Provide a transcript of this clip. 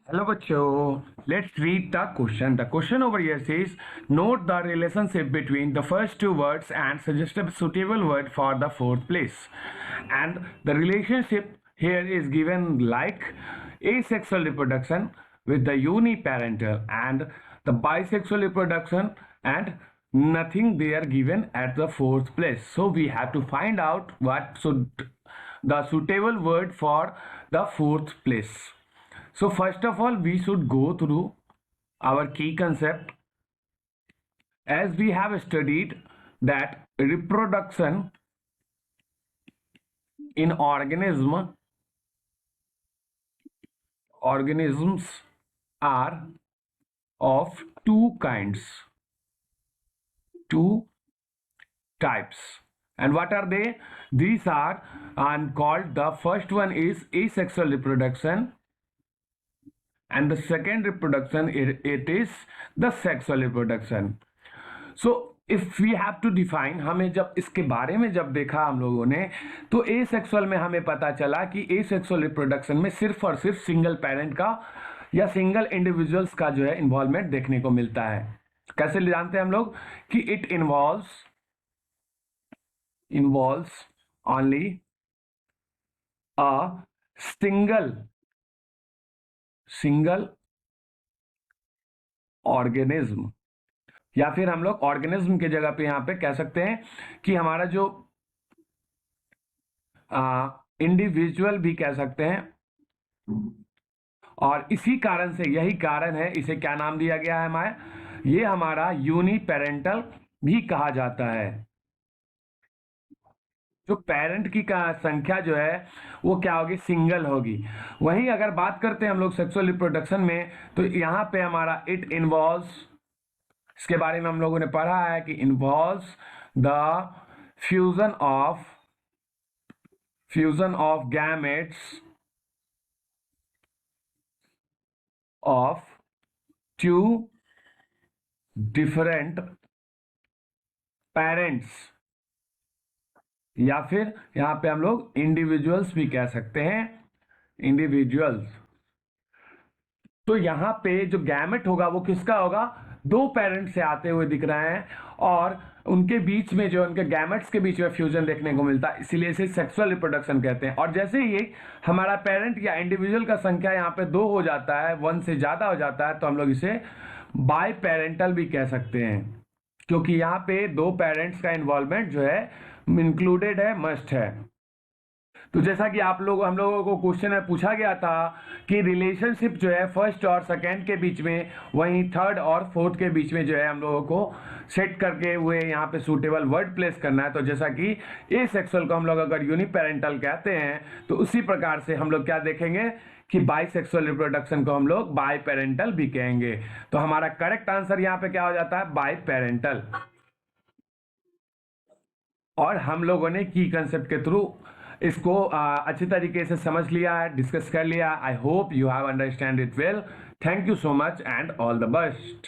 Hello, Bacho. Let's read the question. The question over here says, note the relationship between the first two words and suggest a suitable word for the fourth place. And the relationship here is given like asexual reproduction with the uniparental and the bisexual reproduction and nothing they are given at the fourth place. So we have to find out what should the suitable word for the fourth place. So first of all, we should go through our key concept as we have studied that reproduction in organisms are of two kinds, two types. And what are they? These are called, the first one is asexual reproduction and the second reproduction it is the sexual reproduction. So if we have to define, हमें जब इसके बारे में जब देखा हम लोगों ने तो एसेक्सुअल में हमें पता चला कि एसेक्सुअल रिप्रोडक्शन में सिर्फ और सिर्फ सिंगल पेरेंट का या सिंगल इंडिविजुअल्स का जो है इन्वॉल्वमेंट देखने को मिलता है. कैसे जानते हैं हम लोग कि it involves only a single organism, या फिर हम लोग ऑर्गेनिज्म के जगह पे यहां पे कह सकते हैं कि हमारा जो इंडिविजुअल भी कह सकते हैं. और इसी कारण से, यही कारण है, इसे क्या नाम दिया गया है हमारा, ये हमारा यूनिपेरेंटल भी कहा जाता है. जो पेरेंट की संख्या जो है वो क्या होगी, सिंगल होगी. वहीं अगर बात करते हैं हम लोग सेक्सुअल रिप्रोडक्शन में तो यहाँ पे हमारा इट इन्वॉल्व्स, इसके बारे में हम लोगों ने पढ़ा है कि involves the fusion of gametes of two different parents, या फिर यहां पे हम लोग इंडिविजुअल्स भी कह सकते हैं, इंडिविजुअल्स. तो यहां पे जो गैमेट होगा वो किसका होगा, दो पेरेंट से आते हुए दिख रहे हैं और उनके बीच में जो उनके गैमेट्स के बीच में फ्यूजन देखने को मिलता है, इसीलिए इसे सेक्सुअल रिप्रोडक्शन कहते हैं. और जैसे ही हमारा पेरेंट या इंडिविजुअल का संख्या यहाँ पे दो हो जाता है, वन से ज्यादा हो जाता है, तो हम लोग इसे बाय पेरेंटल भी कह सकते हैं, क्योंकि यहाँ पे दो पेरेंट्स का इन्वॉल्वमेंट जो है इंक्लूडेड है, मस्ट है. तो जैसा कि हम लोगों को क्वेश्चन में पूछा गया था कि रिलेशनशिप जो है फर्स्ट और सेकंड के बीच में, वहीं थर्ड और फोर्थ के बीच में जो है हम लोगों को सेट करके हुए यहाँ पे सूटेबल वर्ड प्लेस करना है. तो जैसा कि एसेक्सुअल को हम लोग अगर यूनिपेरेंटल कहते हैं तो उसी प्रकार से हम लोग क्या देखेंगे कि बाइसेक्सुअल रिप्रोडक्शन को हम लोग बाय पेरेंटल भी कहेंगे. तो हमारा करेक्ट आंसर यहाँ पे क्या हो जाता है, बाय पेरेंटल. और हम लोगों ने की कंसेप्ट के थ्रू इसको अच्छी तरीके से समझ लिया है, डिस्कस कर लिया. I hope you have understand it well. Thank you so much and all the best.